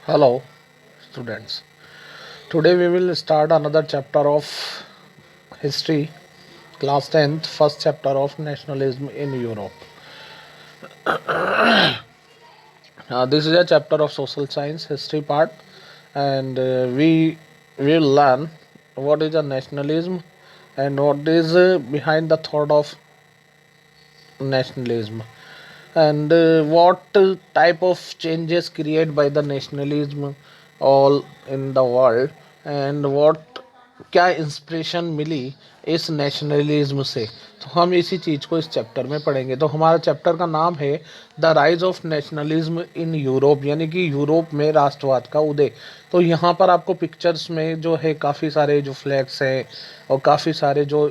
Hello, students. Today we will start another chapter of history, class 10th, first chapter of nationalism in Europe. This is a chapter of social science, history part, and we will learn what is a nationalism and what is behind the thought of nationalism and what type of changes created by the nationalism all in the world and what क्या inspiration मिली इस nationalism से। तो हम इसी चीज़ को इस chapter में पढ़ेंगे। तो हमारा चैप्टर का नाम है the rise of nationalism in Europe, यानी कि यूरोप में राष्ट्रवाद का उदय। तो यहाँ पर आपको पिक्चर्स में जो है काफ़ी सारे जो फ्लैग्स हैं और काफ़ी सारे जो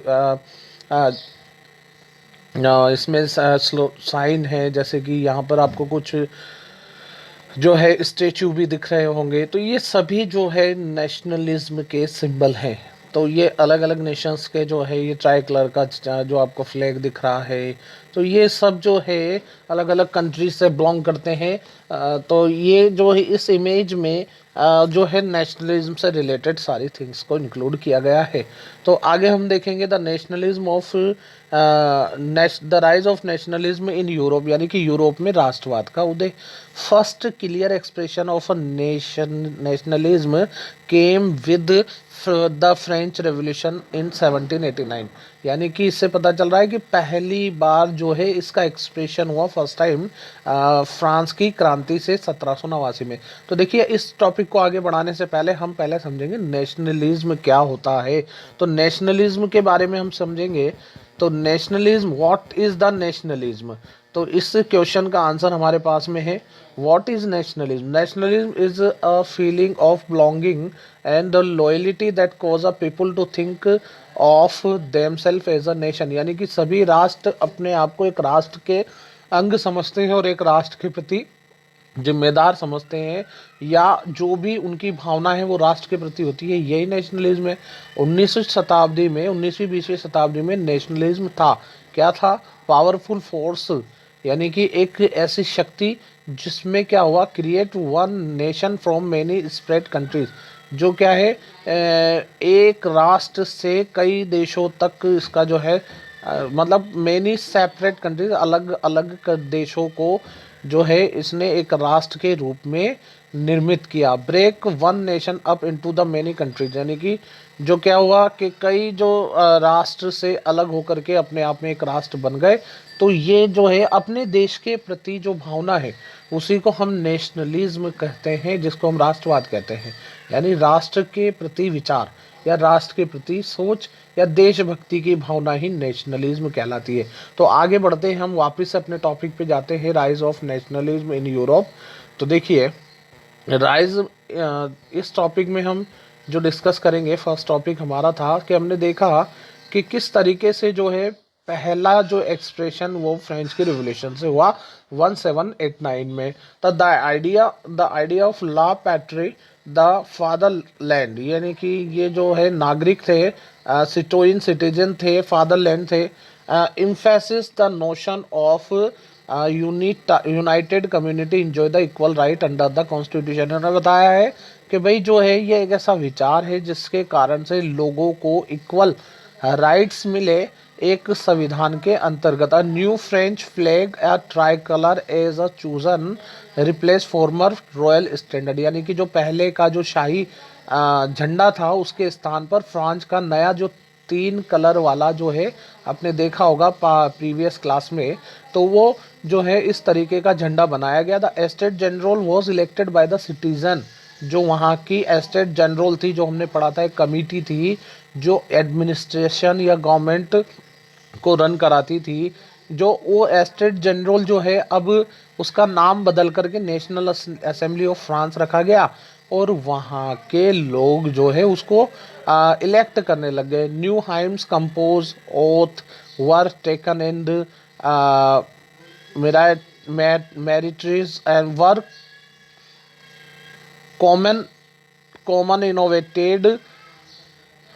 इसमें साइन है, जैसे कि यहाँ पर आपको कुछ जो है स्टेचू भी दिख रहे होंगे। तो ये सभी जो है नेशनलिज्म के सिंबल हैं। तो ये अलग अलग नेशंस के जो है ये ट्राई कलर का जो आपको फ्लैग दिख रहा है, तो ये सब जो है अलग अलग कंट्री से बिलोंग करते हैं। तो ये जो है इस इमेज में जो है नेशनलिज्म से रिलेटेड सारी थिंग्स को इंक्लूड किया गया है। तो आगे हम देखेंगे the nationalism of the rise of nationalism in Europe, यानी कि यूरोप में राष्ट्रवाद का उदय। First clear expression of a nationalism came with the French revolution in 1789, यानी कि इससे पता चल रहा है कि पहली बार जो है इसका एक्सप्रेशन हुआ फर्स्ट टाइम फ्रांस की क्रांति से 1789 में। तो देखिए, इस टॉपिक को आगे बढ़ाने से पहले हम पहले समझेंगे नेशनलिज्म क्या होता है। तो नेशनलिज्म के बारे में हम समझेंगे। तो nationalism, what is the nationalism? तो इस क्वेश्चन का आंसर हमारे पास में है। What is nationalism? Nationalism is a feeling of belonging and the loyalty that cause a people to think of themself as a nation, यानी कि सभी राष्ट्र अपने आप को एक राष्ट्र के अंग समझते हैं और एक राष्ट्र के प्रति जिम्मेदार समझते हैं, या जो भी उनकी भावना है वो राष्ट्र के प्रति होती है, यही नेशनलिज्म है। 19वीं शताब्दी में, 19वीं 20वीं शताब्दी में नेशनलिज्म था, क्या था? पावरफुल फोर्स, यानी कि एक ऐसी शक्ति जिसमें क्या हुआ, create one nation from many spread countries, जो क्या है एक राष्ट्र से कई देशों तक इसका जो है मतलब मेनी सेपरेट कंट्रीज, अलग अलग देशों को जो है इसने एक राष्ट्र के रूप में निर्मित किया। Break one nation up into the many countries, यानी कि जो क्या हुआ कि कई जो राष्ट्र से अलग होकर के अपने आप में एक राष्ट्र बन गए। तो ये जो है अपने देश के प्रति जो भावना है उसी को हम नेशनलिज्म कहते हैं, जिसको हम राष्ट्रवाद कहते हैं। यानी राष्ट्र के प्रति विचार या राष्ट्र के प्रति सोच या देशभक्ति की भावना ही नेशनलिज्म कहलाती है। तो आगे बढ़ते हैं, हम वापस से अपने टॉपिक पे जाते हैं, rise of nationalism in Europe. तो देखिए, राइज इस टॉपिक में हम जो डिस्कस करेंगे, फर्स्ट टॉपिक हमारा था कि हमने देखा कि किस तरीके से जो है पहला जो एक्सप्रेशन वो फ्रेंच के रिवोल्यूशन से हुआ 1789 में। तो the idea of la patrie the fatherland, यानी कि ये जो है नागरिक थे, सिटीजन थे, फादरलैंड थे। Emphasis the notion of United community enjoy the equal right under the constitution. उन्होंने बताया है कि भाई जो है ये एक ऐसा विचार है जिसके कारण से लोगों को इक्वल राइट्स मिले एक संविधान के अंतर्गत। A new French flag a tri colour as a chosen replace former royal standard, यानी कि जो पहले का जो शाही झंडा था उसके स्थान पर फ्रांस का नया जो 3 कलर वाला जो है, आपने देखा होगा प्रीवियस क्लास में, तो वो जो है इस तरीके का झंडा बनाया गया। The estate general was elected by the citizen, जो वहाँ की एस्टेट जनरल थी, जो हमने पढ़ा था, एक कमिटी थी जो एडमिनिस्ट्रेशन या गवर्नमेंट को रन कराती थी। जो वो एस्टेट जनरल जो है अब उसका नाम बदल करके नेशनल असेंबली ऑफ फ्रांस रखा गया, और वहाँ के लोग जो है उसको इलेक्ट करने लग गए। New hymns compose oath were taken and martyrs and were common common innovated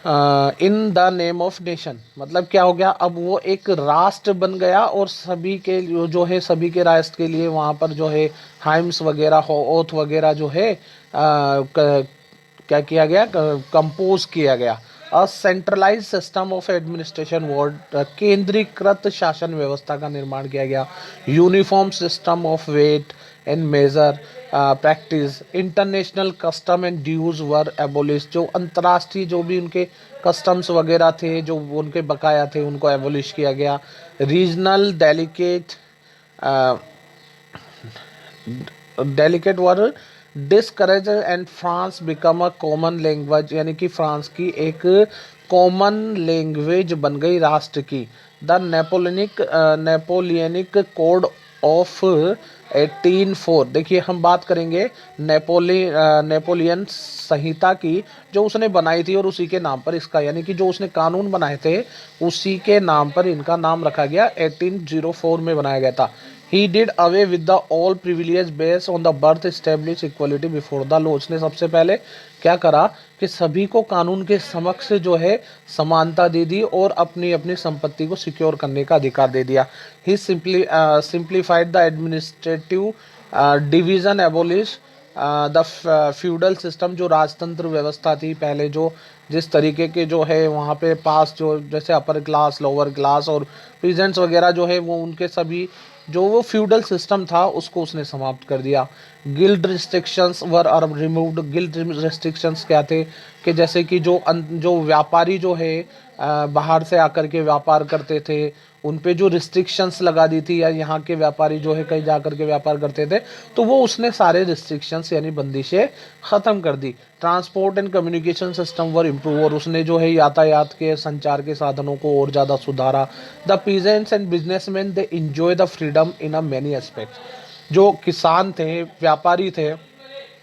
in the name of nation, मतलब क्या हो गया, अब वो एक राष्ट्र बन गया और सभी के जो है सभी के राष्ट्र के लिए वहाँ पर जो है हाइम्स वगैरह हो ओथ वगैरह जो है क्या किया गया, कंपोज किया गया। A centralise system of administration word, केंद्रीकृत शासन व्यवस्था का निर्माण किया गया। Uniform system of weight and measure practice, international custom and dues were abolish, जो अंतर्राष्ट्रीय जो भी उनके कस्टम्स वगैरह थे जो उनके बकाया थे उनको एबोलिश किया गया। Regional delicate delicate were discourage and France become a common language, यानी कि फ्रांस की एक कॉमन लैंग्वेज बन गई राष्ट्र की। द नेपोलियनिक कोड ऑफ 1804, देखिए हम बात करेंगे नेपोलियन संहिता की जो उसने बनाई थी और उसी के नाम पर इसका, यानी कि जो उसने कानून बनाए थे उसी के नाम पर इनका नाम रखा गया, 1804 में बनाया गया था। He did away with the all privilege based on the birth establish equality before the law, उसने सबसे पहले क्या करा कि सभी को कानून के समक्ष जो है समानता दे दी और अपनी अपनी संपत्ति को सिक्योर करने का अधिकार दे दिया। He simplified the administrative division, abolish the feudal system, जो राजतंत्र व्यवस्था थी पहले, जो जिस तरीके के जो है वहाँ पे पास जो जैसे अपर क्लास लोअर क्लास और पीजेंट्स वगैरह जो है वो उनके सभी जो वो फ्यूडल सिस्टम था उसको उसने समाप्त कर दिया। Guild restrictions were are removed, guild restrictions क्या थे कि जैसे कि जो व्यापारी जो है बाहर से आकर के व्यापार करते थे उन पे जो रिस्ट्रिक्शंस लगा दी थी, या यहाँ के व्यापारी जो है कहीं जा कर के व्यापार करते थे तो वो उसने सारे रिस्ट्रिक्शंस यानी बंदिशें ख़त्म कर दी। Transport and communication system were improve, और उसने जो है यातायात के संचार के साधनों को और ज़्यादा सुधारा। The peasants and businessman they enjoy the freedom in a many aspects, जो किसान थे व्यापारी थे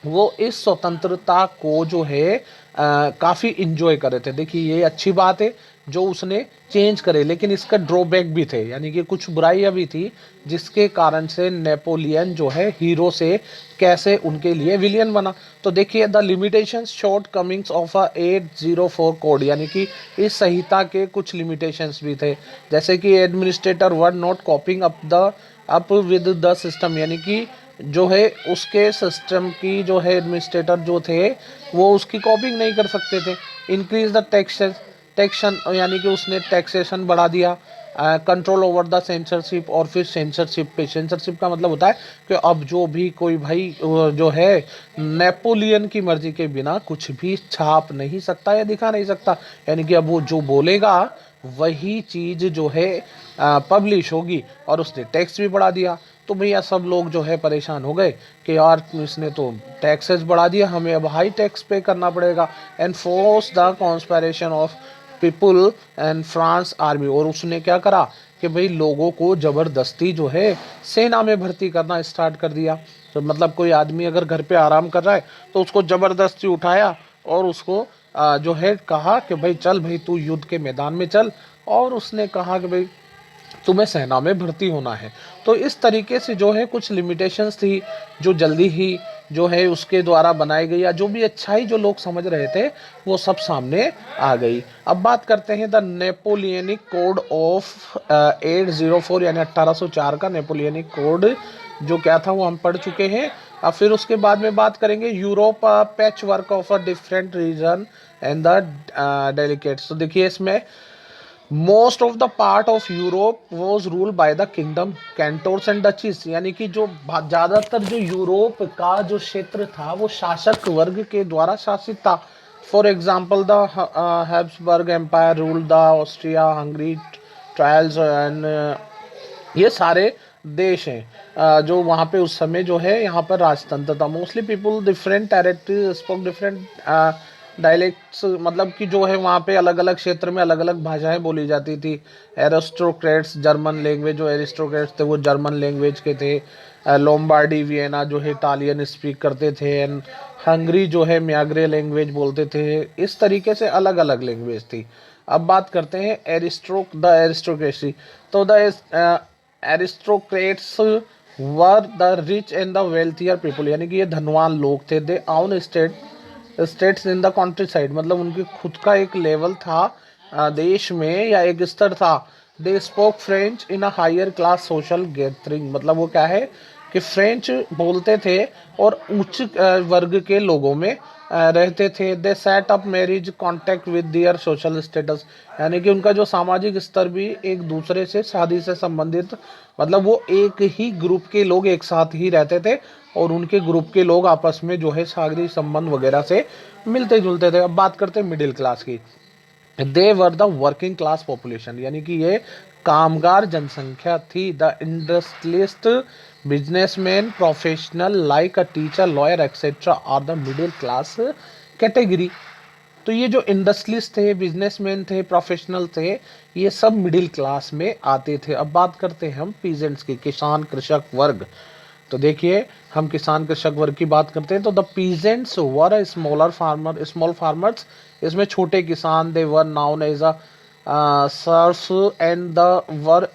वो इस स्वतंत्रता को जो है काफ़ी इंजॉय कर रहे थे। देखिए ये अच्छी बात है जो उसने चेंज करे, लेकिन इसका ड्रॉबैक भी थे, यानी कि कुछ बुराइयां भी थी जिसके कारण से नेपोलियन जो है हीरो से कैसे उनके लिए विलियन बना। तो देखिए the limitations shortcomings of a 804 code, यानी कि इस संहिता के कुछ लिमिटेशंस भी थे, जैसे कि administrator were not copying up with the system, यानी कि जो है उसके सिस्टम की जो है एडमिनिस्ट्रेटर जो थे वो उसकी कॉपिंग नहीं कर सकते थे। इंक्रीज द टैक्सेशन, यानी कि उसने टैक्सेशन बढ़ा दिया। कंट्रोल ओवर द सेंसरशिप, और फिर सेंसरशिप पे, सेंसरशिप का मतलब होता है कि अब जो भी कोई भाई जो है नेपोलियन की मर्जी के बिना कुछ भी छाप नहीं सकता या दिखा नहीं सकता, यानी कि अब वो जो बोलेगा वही चीज़ जो है पब्लिश होगी, और उसने टैक्स भी बढ़ा दिया। तो भैया सब लोग जो है परेशान हो गए कि यार इसने तो टैक्सेस बढ़ा दिया, हमें अब हाई टैक्स पे करना पड़ेगा। And force the conscription of people and France army, और उसने क्या करा कि भाई लोगों को ज़बरदस्ती जो है सेना में भर्ती करना स्टार्ट कर दिया। तो मतलब कोई आदमी अगर घर पे आराम कर रहा है तो उसको ज़बरदस्ती उठाया और उसको जो है कहा कि भाई चल भाई तू युद्ध के मैदान में चल, और उसने कहा कि भाई तुम्हें सेना में भर्ती होना है। तो इस तरीके से जो है कुछ लिमिटेशंस थी जो जल्दी ही जो है उसके द्वारा बनाई गई, या जो भी अच्छाई जो लोग समझ रहे थे वो सब सामने आ गई। अब बात करते हैं द नेपोलियनिक कोड ऑफ 804, यानी 1804 का नेपोलियनिक कोड जो क्या था वो हम पढ़ चुके हैं। अब फिर उसके बाद में बात करेंगे Europe patchwork of a different region and the delicates. तो देखिए इसमें most of the part of Europe was rule by the kingdom cantons and duchies, यानी कि जो ज़्यादातर जो यूरोप का जो क्षेत्र था वो शासक वर्ग के द्वारा शासित था। For example the Habsburg empire rule the Austria Hungary trials and ये सारे देश हैं जो वहाँ पे उस समय जो है यहाँ पर राजतंत्र था। Mostly people different territory spoke different dialects, मतलब कि जो है वहाँ पे अलग अलग क्षेत्र में अलग अलग भाषाएं बोली जाती थी। एरिस्टोक्रेट्स जर्मन लैंग्वेज, जो एरिस्टोक्रेट्स थे वो जर्मन लैंग्वेज के थे। लोम्बार्डी वियना जो है इटालियन स्पीक करते थे, एंड हंगरी जो है म्याग्रे लैंग्वेज बोलते थे। इस तरीके से अलग अलग लैंग्वेज थी। अब बात करते हैं एरिस्टोक्रेसी। तो the aristocrats were the rich and the wealthier people, यानी कि ये धनवान लोग थे। They own estate states in the countryside, मतलब उनकी खुद का एक लेवल था देश में, या एक स्तर था। They spoke French in a higher class social gathering, मतलब वो क्या है कि फ्रेंच बोलते थे और उच्च वर्ग के लोगों में रहते थे। They set up marriage contact with their social status, यानी कि उनका जो सामाजिक स्तर भी एक दूसरे से शादी से संबंधित, मतलब वो एक ही ग्रुप के लोग एक साथ ही रहते थे और उनके ग्रुप के लोग आपस में जो है शारीरिक संबंध वगैरह से मिलते जुलते थे। अब बात करते हैं मिडिल क्लास की। They were the working class population, यानी कि ये कामगार जनसंख्या थी। The industrialist, businessman, professional like a teacher, lawyer etcetera are the middle class category. तो ये जो इंडस्ट्रियलिस्ट थे, बिजनेसमैन थे, प्रोफेशनल थे, ये सब मिडिल क्लास में आते थे। अब बात करते हैं हम पीजेंट्स की, किसान कृषक वर्ग। तो देखिए, हम किसान कृषक वर्ग की बात करते हैं तो the peasants were smaller farmer, small farmers, इसमें छोटे किसान। They were known as a serf and the were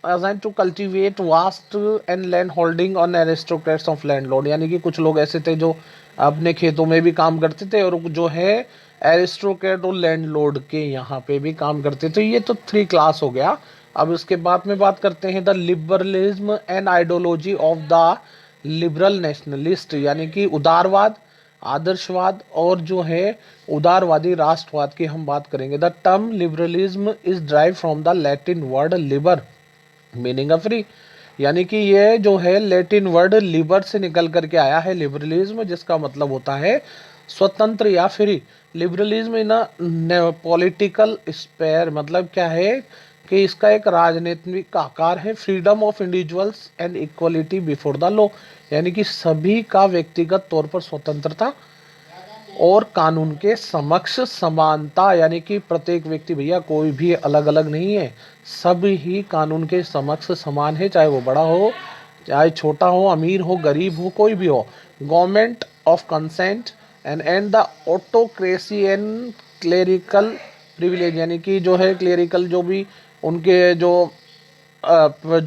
assigned to cultivate vast and land holding on aristocrats of landlord, यानी कि कुछ लोग ऐसे थे जो अपने खेतों में भी काम करते थे और जो है एरिस्टोक्रेट और लैंडलॉर्ड के यहाँ पे भी काम करते थे। ये तो थ्री क्लास हो गया। अब इसके बाद में बात करते हैं the liberalism and ideology of the liberal nationalist, यानी कि उदारवाद, आदर्शवाद और जो है उदारवादी राष्ट्रवाद की हम बात करेंगे। The term liberalism is drive from the Latin word Libre meaning a free, यानी कि ये जो है लैटिन वर्ड लिबर से निकल करके आया है लिबरलिज्म, जिसका मतलब होता है स्वतंत्र या free. Liberalism in political sphere, मतलब क्या है कि इसका एक राजनीतिक आकार है। Freedom of individuals and equality before the law, यानी कि सभी का व्यक्तिगत तौर पर स्वतंत्रता और कानून के समक्ष समानता, यानी कि प्रत्येक व्यक्ति, भैया कोई भी अलग अलग नहीं है, सब ही कानून के समक्ष समान है, चाहे वो बड़ा हो, चाहे छोटा हो, अमीर हो, गरीब हो, कोई भी हो। Government of consent and the autocracy and clerical privilege, यानी कि जो है क्लेरिकल जो भी उनके जो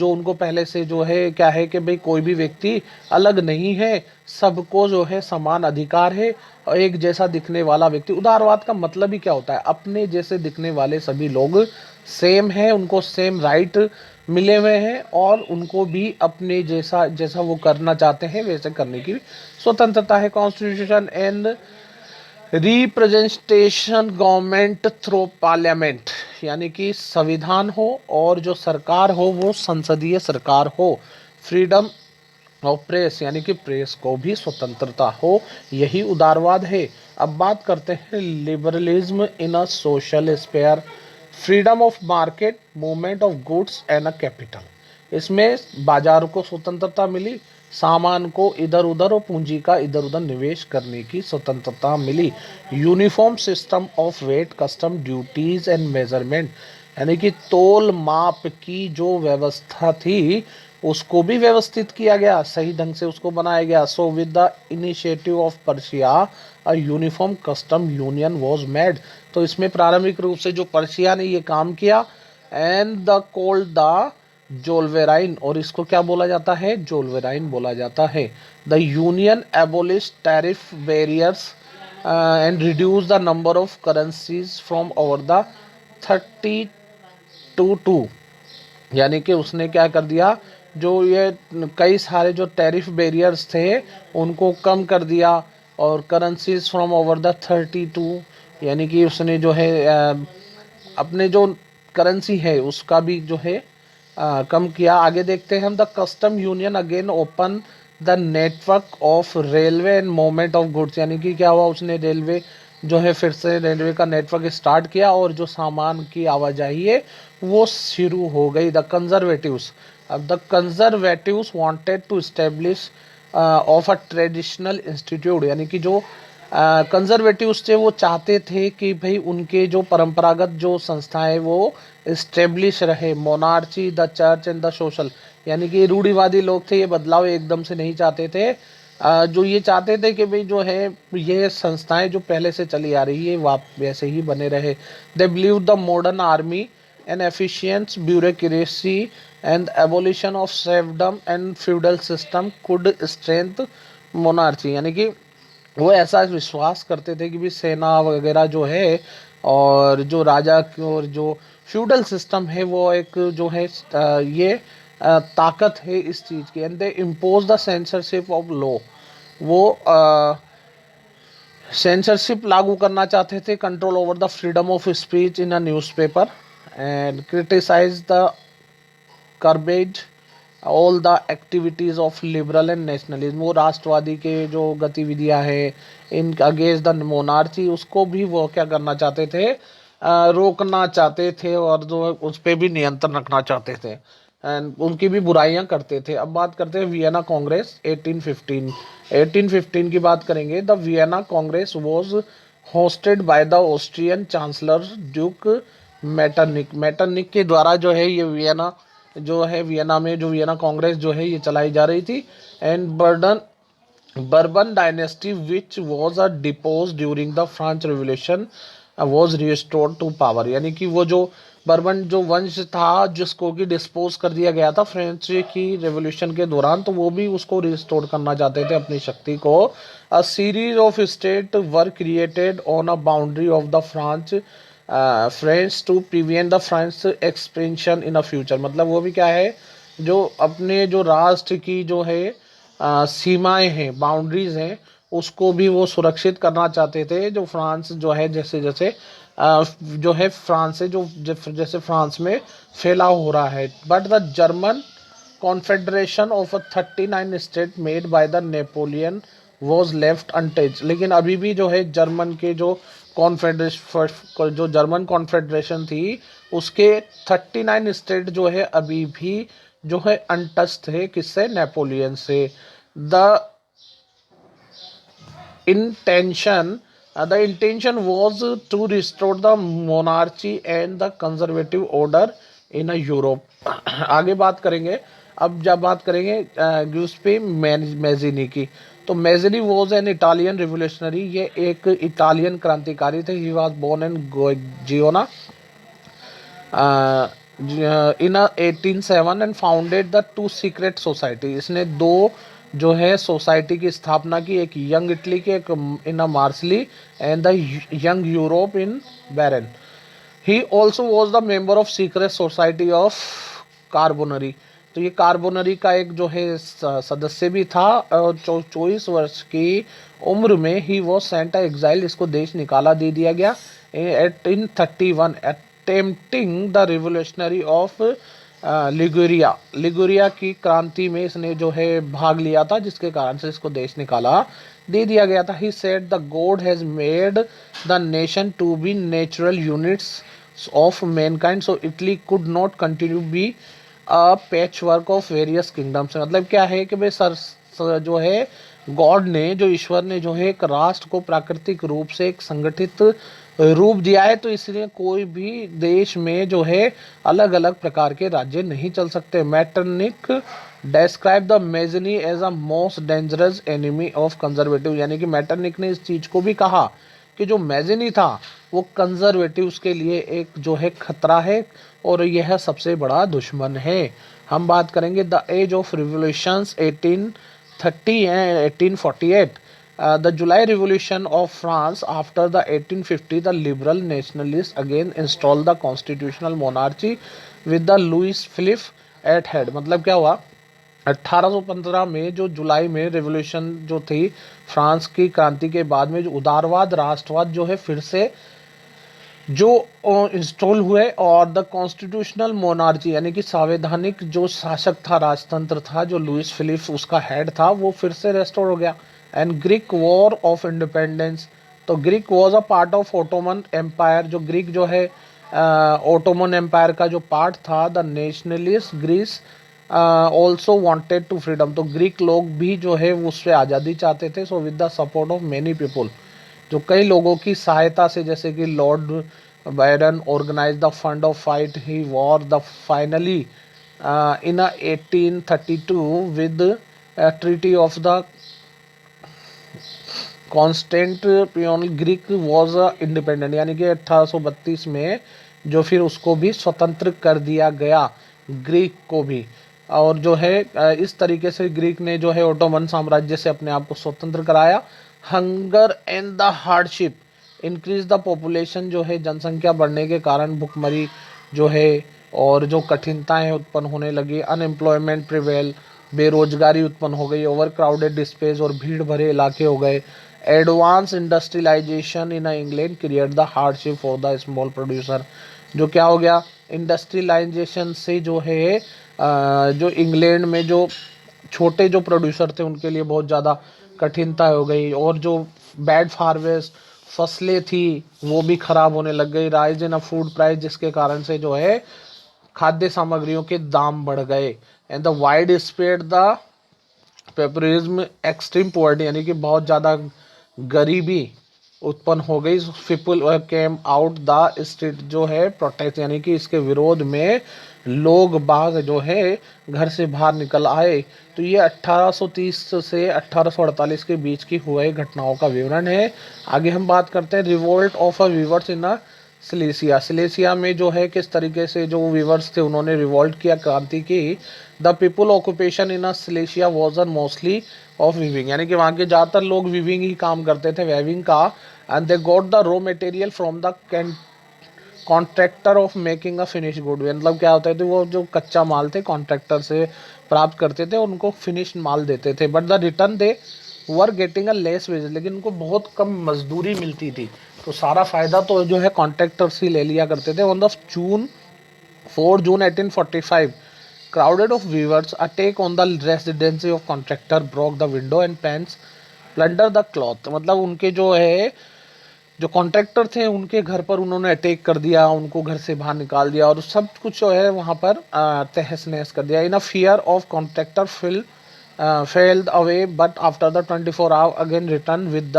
उनको पहले से जो है क्या है कि भाई कोई भी व्यक्ति अलग नहीं है, सबको जो है समान अधिकार है, और एक जैसा दिखने वाला व्यक्ति। उदारवाद का मतलब ही क्या होता है, अपने जैसे दिखने वाले सभी लोग सेम हैं, उनको सेम राइट मिले हुए हैं और उनको भी अपने जैसा जैसा वो करना चाहते हैं वैसे करने की स्वतंत्रता है। Constitution and representation government through parliament, यानी कि संविधान हो और जो सरकार हो वो संसदीय सरकार हो। फ्रीडम ऑफ प्रेस, यानी कि प्रेस को भी स्वतंत्रता हो, यही उदारवाद है। अब बात करते हैं liberalism in a social sphere. Freedom of market, movement of goods and a capital, इसमें बाजार को स्वतंत्रता मिली, सामान को इधर उधर और पूंजी का इधर उधर निवेश करने की स्वतंत्रता मिली। Uniform system of weight, custom, duties and measurement, यानी कि तोल माप की जो व्यवस्था थी उसको भी व्यवस्थित किया गया, सही ढंग से उसको बनाया गया। सो with the initiative of Persia a uniform custom union was made, तो इसमें प्रारंभिक रूप से जो पर्शिया ने ये काम किया, एंड द कोल्ड द जोल्वेराइन, और इसको क्या बोला जाता है, जोल्वेराइन बोला जाता है। The union abolish tariff barriers and reduce the number of currencies from over the 32, यानी कि उसने क्या कर दिया, जो ये कई सारे जो टैरिफ बैरियर्स थे उनको कम कर दिया, और करेंसीज फ्रॉम ओवर द 32, यानी कि उसने जो है अपने जो करेंसी है उसका भी जो है कम किया। आगे देखते हैं हम। The custom union again open the network of railway and movement of goods, यानी कि क्या हुआ, उसने रेलवे जो है फिर से रेलवे का नेटवर्क स्टार्ट किया और जो सामान की आवाजाही है वो शुरू हो गई। द कंजर्वेटिव्स, अब the conservatives wanted to establish of a traditional institute, यानी कि जो कंजर्वेटिव्स थे वो चाहते थे कि भाई उनके जो परंपरागत जो संस्थाएं वो इस्टेब्लिश रहे। Monarchy, the church and the social, यानी कि रूढ़िवादी लोग थे, ये बदलाव एकदम से नहीं चाहते थे। जो ये चाहते थे कि भाई जो है ये संस्थाएं जो पहले से चली आ रही है वह वैसे ही बने रहे। They believe the modern army and efficient bureaucracy and abolition of serfdom and feudal system could strengthen monarchy यानी कि वो ऐसा विश्वास करते थे कि भी सेना वगैरह जो है और जो राजा की और जो फ्यूडल सिस्टम है वो एक जो है ये ताकत है इस चीज़ की, and they impose the censorship of law. वो सेंसरशिप लागू करना चाहते थे, control over the freedom of speech in a newspaper, and criticise the curbed all the activities of liberal and nationalism. वो राष्ट्रवादी के जो गतिविधियां हैं इन अगेंस्ट द मोनार्ची, उसको भी वो क्या करना चाहते थे, रोकना चाहते थे और जो उस पर भी नियंत्रण रखना चाहते थे, एंड उनकी भी बुराइयां करते थे। अब बात करते हैं वियना कांग्रेस 1815। 1815 की बात करेंगे। The Vienna Congress was hosted by the Austrian chancellor Duke Metternich. Metternich के द्वारा जो है ये वियना जो है वियना में जो वियना कांग्रेस जो है ये चलाई जा रही थी। And Bourbon dynasty which was a depose during the French revolution was restored to power. यानी कि वो जो बर्बन जो वंश था जिसको कि डिस्पोज कर दिया गया था फ्रेंच की रेवोल्यूशन के दौरान, तो वो भी उसको रिस्टोर करना चाहते थे अपनी शक्ति को। A series of state were created on a boundary of the France French to prevent the French expansion in a future. मतलब वो भी क्या है, जो अपने जो राष्ट्र की जो है सीमाएं हैं, बाउंड्रीज हैं, उसको भी वो सुरक्षित करना चाहते थे। जो फ्रांस जो है जैसे जैसे जो है फ्रांस से जो जैसे फ्रांस में फैलाव हो रहा है। But the German confederation of a 39 state made by the Napoleon was left untouch. लेकिन अभी भी जो है जर्मन के जो कॉन्फेडरेशन जो जर्मन कॉन्फेडरेशन थी उसके 39 स्टेट जो है अभी भी जो है अनटच थे, किससे, नेपोलियन से। The intention the intention was to restore the monarchy and the conservative order in a Europe। आगे बात करेंगे। अब जब बात करेंगे ग्यूस्पे मैजिनी की, तो Mazzini was an Italian revolutionary. ये एक इटालियन क्रांतिकारी थे। He was born in Genoa in 1807 and founded the two secret society. इसने दो जो है सोसाइटी की स्थापना की, एक यंग इटली के, एक in Marseilles, and the young Europe in Bern. He also was the member of secret society of Carbonari. तो ये कार्बोनरी का एक जो है सदस्य भी था। 24 वर्ष की उम्र में ही वो सेंट एग्जाइल, इसको देश निकाला दे दिया गया। 1831 attempting the revolutionary of Liguria की क्रांति में इसने जो है भाग लिया था, जिसके कारण से इसको देश निकाला दे दिया गया था। He said the god has made the nation to be natural units of mankind, so Italy could not continue be a patchwork of various kingdoms. मतलब क्या है कि भाई जो है गॉड ने, जो ईश्वर ने जो है एक राष्ट्र को प्राकृतिक रूप से एक संगठित रूप दिया है, तो इसलिए कोई भी देश में जो है अलग अलग प्रकार के राज्य नहीं चल सकते। Metternich describe the Mazzini as a most dangerous enemy of conservative. यानी कि मैटरनिक ने इस चीज को भी कहा कि जो मेजनी था वो कंजर्वेटिव्स के लिए एक जो है खतरा है और यह सबसे बड़ा दुश्मन है। हम बात करेंगे the age of revolutions 1830 and 1848। The July Revolution of France after the 1850 the liberal nationalists again installed the constitutional monarchy with the Louis Philippe at head। मतलब क्या हुआ, 1815 में जो जुलाई में रेवोल्यूशन जो थी फ्रांस की क्रांति के बाद में, जो उदारवाद राष्ट्रवाद जो है फिर से जो इंस्टॉल हुए, और द कॉन्स्टिट्यूशनल मोनार्ची यानी कि संवैधानिक जो शासक था, राजतंत्र था, जो लुइस फिलिप उसका हेड था, वो फिर से रेस्टोर हो गया। And Greek war of independence. तो Greek was a part of Ottoman empire. जो ग्रीक जो है ओटोमन एम्पायर का जो पार्ट था। The nationalist Greece also wanted to freedom. तो ग्रीक लोग भी जो है उससे आज़ादी चाहते थे। So with the support of many people, जो कई लोगों की सहायता से, जैसे कि Lord Byron organise the fund of fight he war the finally in 1832 with treaty of the Constantinople Greek was independent. यानी कि 1832 में जो फिर उसको भी स्वतंत्र कर दिया गया, ग्रीक को भी। और जो है इस तरीके से ग्रीक ने जो है ओटोमन साम्राज्य से अपने आप को स्वतंत्र कराया। Hunger and the hardship increase the population, जो है जनसंख्या बढ़ने के कारण भुखमरी जो है और जो कठिनताएं उत्पन्न होने लगी, अनएम्प्लॉयमेंट प्रिवेल, बेरोजगारी उत्पन्न हो गई, ओवर क्राउडेड स्पेस और भीड़ भरे इलाके हो गए। Advance industrialisation in England create the hardship for the small producer. जो क्या हो गया, इंडस्ट्रियलाइजेशन से जो है जो इंग्लैंड में जो छोटे जो प्रोड्यूसर थे उनके लिए बहुत ज़्यादा कठिनता हो गई, और जो बैड हार्वेस्ट फसलें थी वो भी खराब होने लग गई। Rise in a food price, जिसके कारण से जो है खाद्य सामग्रियों के दाम बढ़ गए। And the wide spread the pauperism extreme poverty, यानी कि बहुत ज़्यादा गरीबी उत्पन्न हो गई। People came out the street, जो है प्रोटेस्ट, यानी कि इसके विरोध में लोग बाग जो है घर से बाहर निकल आए। तो ये 1830 से 1848 के बीच की हुए घटनाओं का विवरण है। आगे हम बात करते हैं revolt of a viewers in a Silesia. Silesia में जो है किस तरीके से जो वीवर्स थे उन्होंने रिवोल्ट किया, क्रांति की। The people occupation in a Silesia was an mostly of weaving, यानी कि वहाँ के ज़्यादातर लोग वीविंग ही काम करते थे, वेविंग का। And they got the raw material from the contractor of making a finish good. मतलब क्या होता है, तो वो जो कच्चा माल थे कॉन्ट्रैक्टर से प्राप्त करते थे, उनको फिनिश्ड माल देते थे। But the return they were getting a less wage, लेकिन उनको बहुत कम मजदूरी मिलती थी, तो सारा फायदा तो जो है कॉन्ट्रैक्टर से ले लिया करते थे। On the June 4 June 1845 crowded of weavers attack on the residency of contractor broke the window and panes plunder the cloth। मतलब उनके जो है जो कॉन्ट्रैक्टर थे उनके घर पर उन्होंने अटैक कर दिया, उनको घर से बाहर निकाल दिया और सब कुछ जो है वहाँ पर तहस नहस कर दिया। In a fear of contractor fled away but after the 24 hour again return with the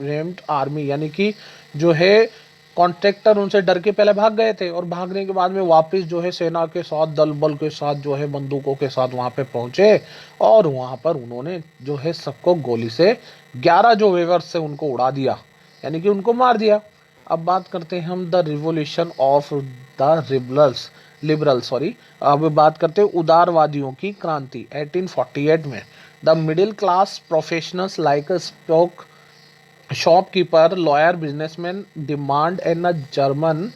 armed army, यानी कि जो है कॉन्ट्रैक्टर उनसे डर के पहले भाग गए थे और भागने के बाद में वापस जो है सेना के साथ दल बल के साथ जो है बंदूकों के साथ वहाँ पे पहुँचे और वहाँ पर उन्होंने जो है सबको गोली से 11 जो वेवर्स से उनको उड़ा दिया, यानी कि उनको मार दिया। अब बात करते हैं हम the revolution of the liberal sorry, अब बात करते हैं उदारवादियों की क्रांति 1848 में। The middle class professionals like spoke shopkeeper lawyer businessman demand an a German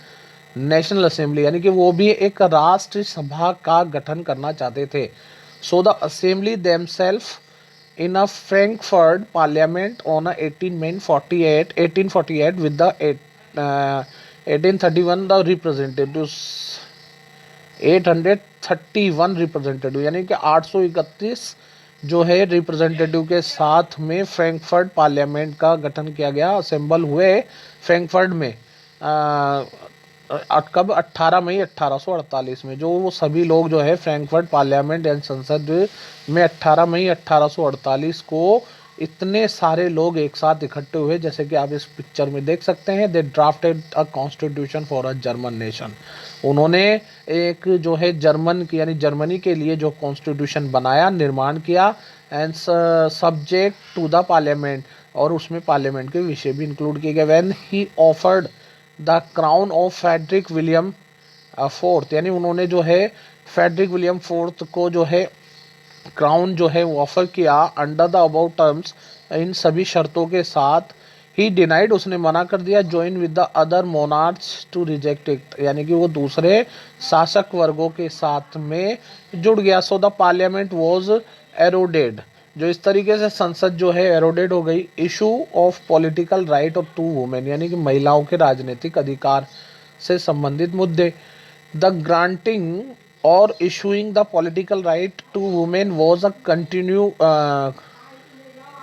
national assembly, यानी कि वो भी एक राष्ट्र सभा का गठन करना चाहते थे। So the assembly themself in a Frankfurt Parliament on a 1848 with the 1831 the representatives 831 representative, यानी कि 831 जो है रिप्रेजेंटेटिव के साथ में फ्रैंकफर्ट पार्लियामेंट का गठन किया गया, असेंबल हुए फ्रैंकफर्ट में कब 18 मई 1848 में। जो वो सभी लोग जो है फ्रैंकफर्ट पार्लियामेंट यानी संसद में 18 मई 1848 को इतने सारे लोग एक साथ इकट्ठे हुए, जैसे कि आप इस पिक्चर में देख सकते हैं। They drafted a constitution for a German nation, उन्होंने एक जो है जर्मन की यानी जर्मनी के लिए जो कॉन्स्टिट्यूशन बनाया, निर्माण किया। And subject to the parliament, और उसमें पार्लियामेंट के विषय भी इंक्लूड किए गए। When he offered the crown of Frederick William fourth, यानी उन्होंने जो है फेडरिक विलियम फोर्थ को जो है क्राउन जो है वो ऑफर किया अंडर द अबाउट टर्म्स, इन सभी शर्तों के साथ। ही डिनाइड, उसने मना कर दिया। Join with the other monarchs to reject it, यानी कि वो दूसरे शासक वर्गों के साथ में जुड़ गया। सो द पार्लियामेंट वॉज एरोडेड, जो इस तरीके से संसद जो है एरोडेड हो गई। Issue of political right of to women, यानी कि महिलाओं के राजनीतिक अधिकार से संबंधित मुद्दे। द ग्रांटिंग और issuing the political right to women was a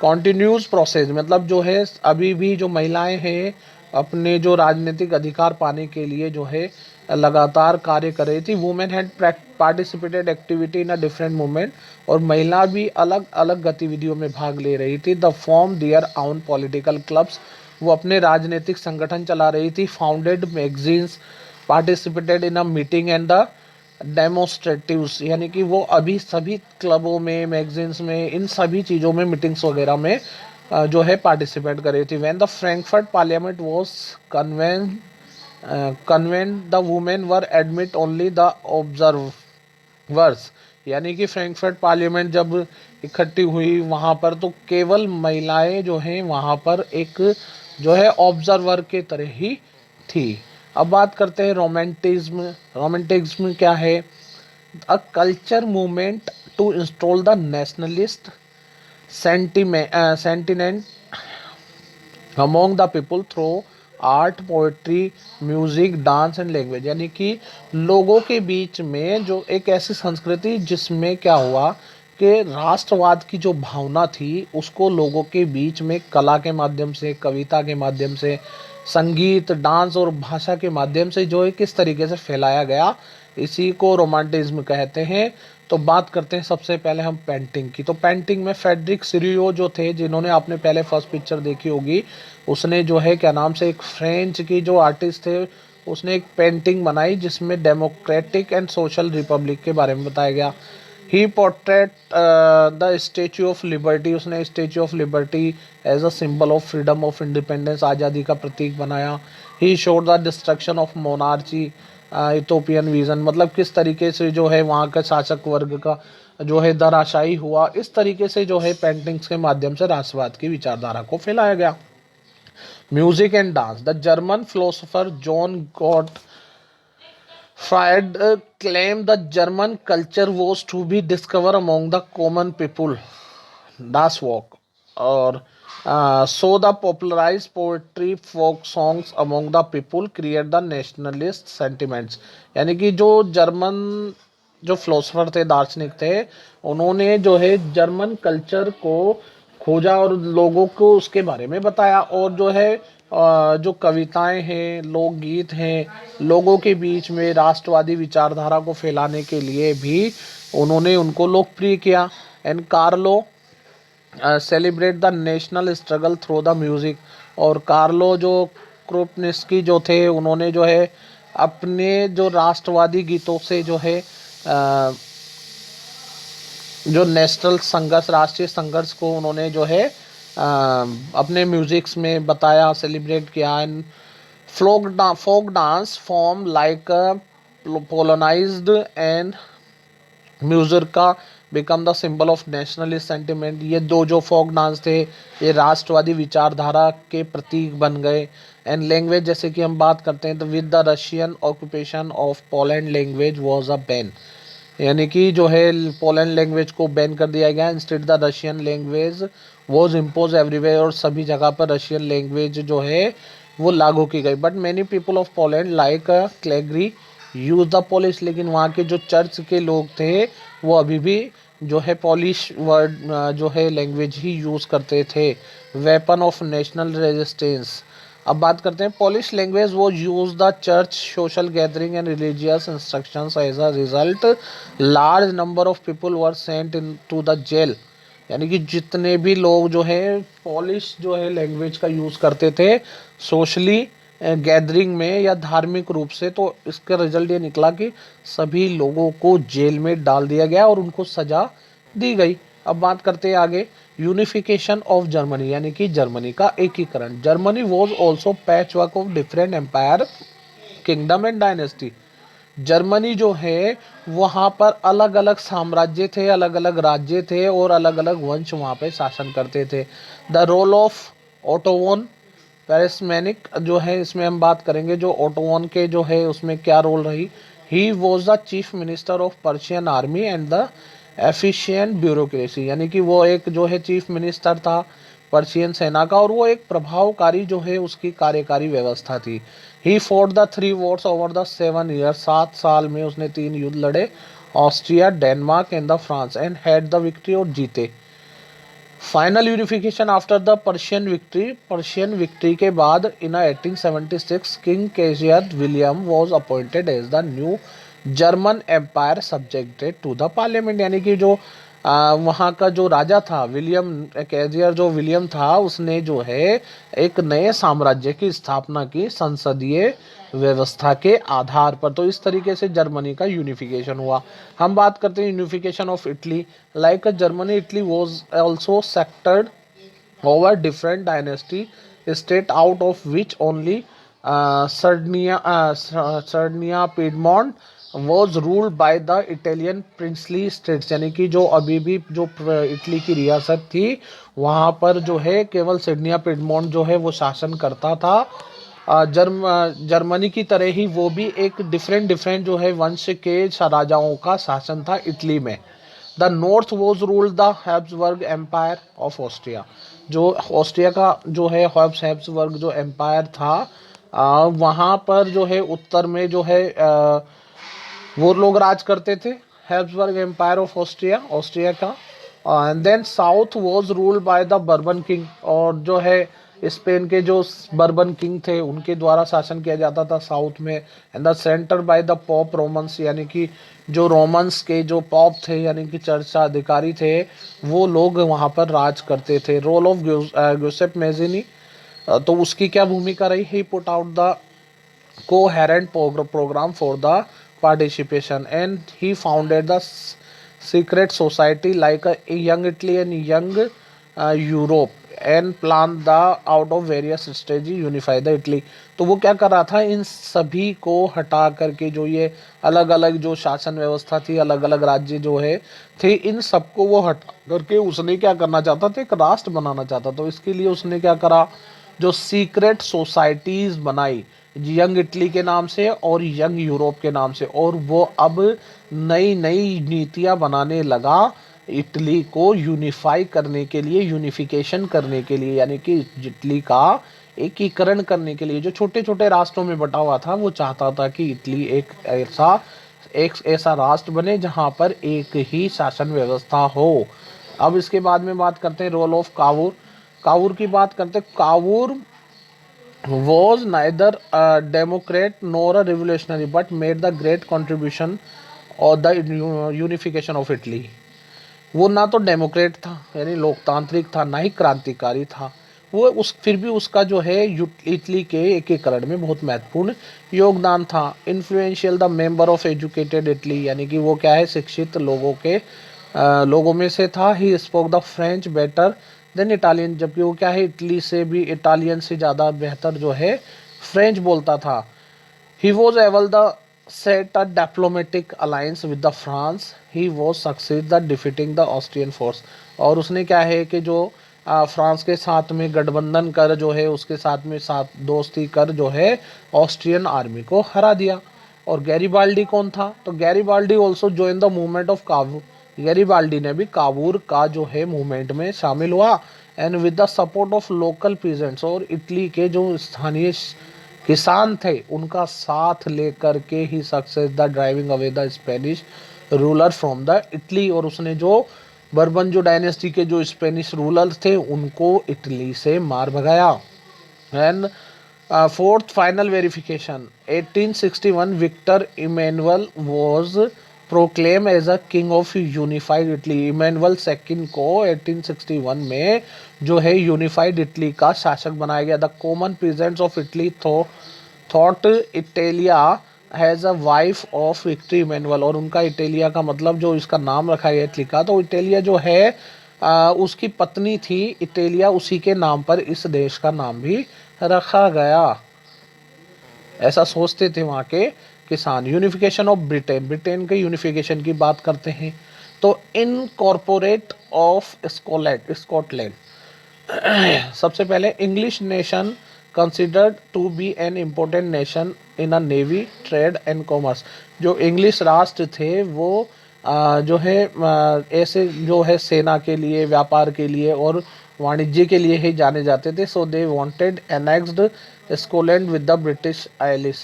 continuous process, मतलब जो है अभी भी जो महिलाएं हैं अपने जो राजनीतिक अधिकार पाने के लिए जो है लगातार कार्य कर रही थी। Women had participated activity in a different movement, और महिला भी अलग अलग गतिविधियों में भाग ले रही थी। The form their own political clubs, वो अपने राजनीतिक संगठन चला रही थी। Founded magazines, participated in a meeting and the demonstratives, यानी कि वो अभी सभी क्लबों में, मैगजीन्स में, इन सभी चीज़ों में, मीटिंग्स वगैरह में जो है पार्टिसिपेट कर रही थी। When the Frankfurt parliament was convent the women were admit only the observers, यानी कि फ्रैंकफर्ट पार्लियामेंट जब इकट्ठी हुई वहाँ पर, तो केवल महिलाएं जो हैं वहाँ पर एक जो है ऑब्जर्वर के तरह ही थी। अब बात करते हैं रोमांटिज्म। रोमांटिज्म क्या है? A culture movement to install the nationalist sentiment among the people through art, poetry, music, dance and language. यानी कि लोगों के बीच में जो एक ऐसी संस्कृति जिसमें क्या हुआ कि राष्ट्रवाद की जो भावना थी उसको लोगों के बीच में कला के माध्यम से, कविता के माध्यम से, संगीत, डांस और भाषा के माध्यम से जो है किस तरीके से फैलाया गया, इसी को रोमांटिज्म कहते हैं। तो बात करते हैं सबसे पहले हम पेंटिंग की। तो पेंटिंग में फ्रेडरिक सिरियो जो थे, जिन्होंने आपने पहले फर्स्ट पिक्चर देखी होगी, उसने जो है क्या नाम से, एक फ्रेंच की जो आर्टिस्ट थे, उसने एक पेंटिंग बनाई जिसमें डेमोक्रेटिक एंड सोशल रिपब्लिक के बारे में बताया गया। He portrait the statue of liberty, उसने statue of liberty as a symbol of freedom of independence, आज़ादी का प्रतीक बनाया। He showed the destruction of monarchy, utopian vision, मतलब किस तरीके से जो है वहाँ का शासक वर्ग का जो है धराशायी हुआ। इस तरीके से जो है पेंटिंग्स के माध्यम से राष्ट्रवाद की विचारधारा को फैलाया गया। Music and dance. The German philosopher John Gottfried claimed the German culture was to be discovered among the common people. Das walk और so the popularized poetry, folk songs among the people create the nationalist sentiments। यानी कि जो German जो philosopher थे, दार्शनिक थे, उन्होंने जो है जर्मन कल्चर को खोजा और लोगों को उसके बारे में बताया। और जो है जो कविताएं हैं, लोकगीत हैं, लोगों के बीच में राष्ट्रवादी विचारधारा को फैलाने के लिए भी उन्होंने उनको लोकप्रिय किया। And Carlo celebrate the national struggle through the music. और कार्लो जो क्रुपनिस्की जो थे, उन्होंने जो है अपने जो राष्ट्रवादी गीतों से जो है जो नेशनल संघर्ष, राष्ट्रीय संघर्ष को उन्होंने जो है अपने म्यूजिक्स में बताया, सेलिब्रेट किया। And folk dance form like Polonized and म्यूजिका become the symbol of nationalist sentiment. ये दो जो फोक डांस थे, ये राष्ट्रवादी विचारधारा के प्रतीक बन गए। एंड लैंग्वेज, जैसे कि हम बात करते हैं, तो with the Russian occupation of Poland language was a ban. यानी कि जो है पोलैंड लैंग्वेज को बैन कर दिया गया। Instead the Russian language was impose everywhere, और सभी जगह पर रशियन लैंग्वेज जो है वो लागू की गई। But many people of Poland like clergy use the Polish. लेकिन वहाँ के जो चर्च के लोग थे वो अभी भी जो है पॉलिश वर्ड जो है लैंग्वेज ही यूज़ करते थे। Weapon of national resistance. अब बात करते हैं पॉलिश लैंग्वेज वो use the church, social gathering and religious instructions. As a result large number of people were sent into the jail. यानी कि जितने भी लोग जो है पॉलिश जो है लैंग्वेज का यूज़ करते थे सोशली गैदरिंग में या धार्मिक रूप से, तो इसका रिजल्ट ये निकला कि सभी लोगों को जेल में डाल दिया गया और उनको सजा दी गई। अब बात करते हैं आगे यूनिफिकेशन ऑफ जर्मनी, यानी कि जर्मनी का एकीकरण। Germany was also patchwork of different empire, kingdom and dynasty. Germany जो है वहाँ पर अलग अलग साम्राज्य थे, अलग अलग राज्य थे और अलग अलग वंश वहाँ पे शासन करते थे। द रोल ऑफ ओटोवन पेरिसमैनिक जो है, इसमें हम बात करेंगे जो ओटोवन के जो है उसमें क्या रोल रही। He was the chief minister of Persian army and the efficient bureaucracy. यानी कि वो एक जो है चीफ मिनिस्टर था पर्शियन सेना का, और वो एक प्रभावकारी जो है उसकी कार्यकारी व्यवस्था थी। He fought the 3 wars over the 7 year, 7 साल में उसने 3 युद्ध लड़े, Austria, Denmark and the France, and had the victory, और जीते। Final unification after the Persian victory. Persian victory के बाद in 1876 king Kaiser William was appointed as the new German empire subjected to the parliament. यानी कि जो वहाँ का जो राजा था विलियम केजियर, जो विलियम था, उसने जो है एक नए साम्राज्य की स्थापना की संसदीय व्यवस्था के आधार पर। तो इस तरीके से जर्मनी का यूनिफिकेशन हुआ। हम बात करते हैं unification of Italy. Like Germany, Italy was also scattered over different dynasty state, out of which only Sardinia, Piedmont was ruled by the Italian princely states, यानी कि जो अभी भी जो इटली की रियासत थी वहाँ पर जो है केवल सिडनी या पिडमोंट जो है वो शासन करता था। जर्मनी की तरह ही वो भी एक डिफरेंट डिफरेंट जो है वंश के राजाओं का शासन था इटली में। The north was ruled the Habsburg empire of Austria, जो ऑस्ट्रिया का जो है हैब्सबर्ग जो एम्पायर था, वहाँ पर जो है उत्तर में जो है वो लोग राज करते थे, Habsburg empire of Austria, Austria का। And then south was ruled by the Bourbon king, और जो है स्पेन के जो बर्बन किंग थे उनके द्वारा शासन किया जाता था साउथ में। And the centre by the pop Romans, यानी कि जो रोमन्स के जो पॉप थे यानी कि चर्चा अधिकारी थे वो लोग वहाँ पर राज करते थे। रोल ऑफ ग्यूसेप मेजिनी, तो उसकी क्या भूमिका रही? He put out the coherent program for the participation, and he founded the secret society like a young Italy and young Europe, and planned the out of various strategy unify the Italy। तो वो क्या कर रहा था, इन सभी को हटा करके जो ये अलग अलग जो शासन व्यवस्था थी, अलग अलग राज्य जो है थे, इन सबको वो हटा करके उसने क्या करना चाहता था, एक राष्ट्र बनाना चाहता। तो इसके लिए उसने क्या करा, जो सीक्रेट सोसाइटीज बनाई यंग इटली के नाम से और यंग यूरोप के नाम से, और वो अब नई नई नीतियां बनाने लगा इटली को यूनिफाई करने के लिए, यूनिफिकेशन करने के लिए, यानी कि इटली का एकीकरण करने के लिए। जो छोटे छोटे राष्ट्रों में बटा हुआ था वो चाहता था कि इटली एक ऐसा राष्ट्र बने जहां पर एक ही शासन व्यवस्था हो। अब इसके बाद में बात करते हैं रोल ऑफ कावूर। कावूर की बात करते हैं। Cavour was neither a Democrat nor a revolutionary but made the great contribution or the unification of Italy। वो ना तो डेमोक्रेट था यानी लोकतांत्रिक था, ना ही क्रांतिकारी था। वो उस फिर भी उसका जो है इटली के एकीकरण में बहुत महत्वपूर्ण योगदान था। Influential the member of educated Italy, यानी कि वो क्या है, शिक्षित लोगों में से था। He spoke the French better than Italian, जबकि वो क्या है, इटली से भी इटालियन से ज़्यादा बेहतर जो है फ्रेंच बोलता था। He was able the set a diplomatic alliance with the France. He was success the defeating the Austrian force, और उसने क्या है कि जो फ्रांस के साथ में गठबंधन कर जो है उसके साथ में साथ दोस्ती कर जो है ऑस्ट्रियन आर्मी को हरा दिया। और गैरीबाल्डी कौन था? तो Garibaldi also join the movement of Cavour. Garibaldi ने भी कावूर का जो है मूवमेंट में शामिल हुआ। And with the support of local peasants, और इटली के जो स्थानीय किसान थे उनका साथ लेकर के he success the driving away the Spanish ruler from the Italy, और उसने जो बर्बन जो डायनेस्टी के जो स्पेनिश रूलर थे उनको इटली से मार भगाया। And fourth final verification 1861 Victor Emmanuel was proclaim as a king of unified Italy. Emmanuel second को 1861 में जो है यूनिफाइड इटली का शासक बनाया गया। The common peasants of Italy thought Italia has a wife of victory Emmanuel, और उनका इटालिया का मतलब जो इसका नाम रखा गया इटली का, तो इटालिया जो है उसकी पत्नी थी इटालिया, उसी के नाम पर इस देश का नाम भी रखा गया, ऐसा सोचते थे वहाँ के किसान। यूनिफिकेशन ऑफ ब्रिटेन, ब्रिटेन के यूनिफिकेशन की बात करते हैं। तो इनकॉर्पोरेट ऑफ स्कॉटलैंड सबसे पहले English nation considered to be an important nation in a navy trade and commerce. जो इंग्लिश राष्ट्र थे वो जो है ऐसे जो है सेना के लिए, व्यापार के लिए और वाणिज्य के लिए ही जाने जाते थे। So they wanted annexed Scotland with the British isles.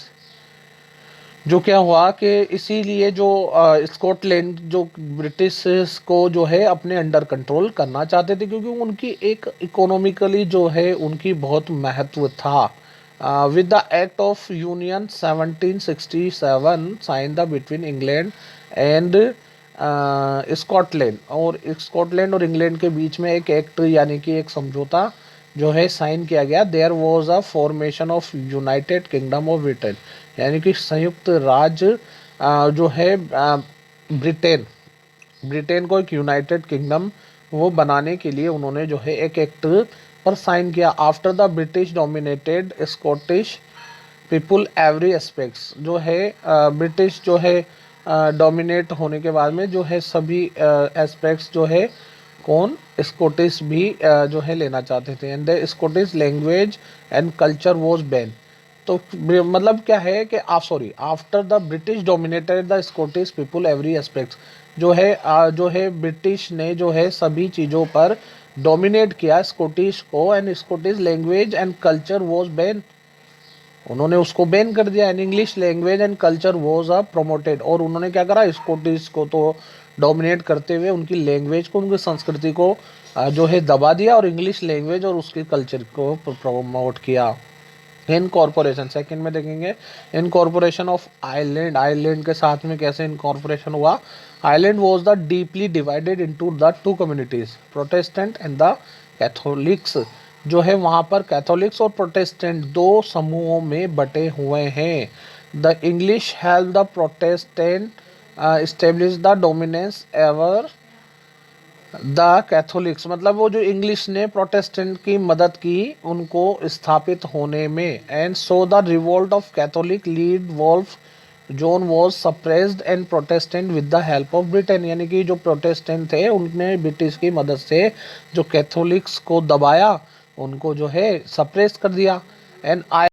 जो क्या हुआ कि इसीलिए जो स्कॉटलैंड जो ब्रिटिश को जो है अपने अंडर कंट्रोल करना चाहते थे, क्योंकि उनकी एक इकोनॉमिकली जो है उनकी बहुत महत्व था। With the act of union 1767 sign the between England and Scotland और इंग्लैंड के बीच में एक एक्ट यानी कि एक समझौता जो है साइन किया गया। There was a formation of United Kingdom of Britain, यानी कि संयुक्त राज्य जो है ब्रिटेन को एक यूनाइटेड किंगडम वो बनाने के लिए उन्होंने जो है एक एक्ट पर साइन किया। After the British dominated Scottish people every aspects जो है ब्रिटिश जो है डोमिनेट होने के बाद में जो है सभी एस्पेक्ट्स जो है कौन स्कॉटिश भी जो है लेना चाहते थे, and the Scottish language and culture was ban. तो मतलब क्या है कि आप sorry after the British dominated the Scottish people every aspects जो है ब्रिटिश ने जो है सभी चीज़ों पर डोमिनेट किया स्कॉटिश को, and Scottish language and culture was ban, उन्होंने उसको बैन कर दिया। And English language and culture was promoted, और उन्होंने क्या करा स्कॉटिश को तो डोमिनेट करते हुए उनकी लैंग्वेज को, उनकी संस्कृति को जो है दबा दिया, और इंग्लिश लैंग्वेज और उसके कल्चर को प्रमोट किया। इनकॉर्पोरेशन सेकंड में देखेंगे, इनकॉर्पोरेशन ऑफ आयरलैंड, आयरलैंड के साथ में कैसे इनकॉर्पोरेशन हुआ। Ireland was the deeply divided into the two communities, Protestant and the Catholics, जो है वहाँ पर कैथोलिक्स और प्रोटेस्टेंट दो समूहों में बटे हुए हैं। The English help the Protestant establish the dominance ever the Catholics, मतलब वो जो इंग्लिश ने प्रोटेस्टेंट की मदद की उनको स्थापित होने में। And so the revolt of Catholic lead Wolfe Tone was suppressed and Protestant with the help of Britain, यानी कि जो प्रोटेस्टेंट थे उनने ब्रिटिश की मदद से जो कैथोलिक्स को दबाया, उनको जो है सप्रेस कर दिया। एंड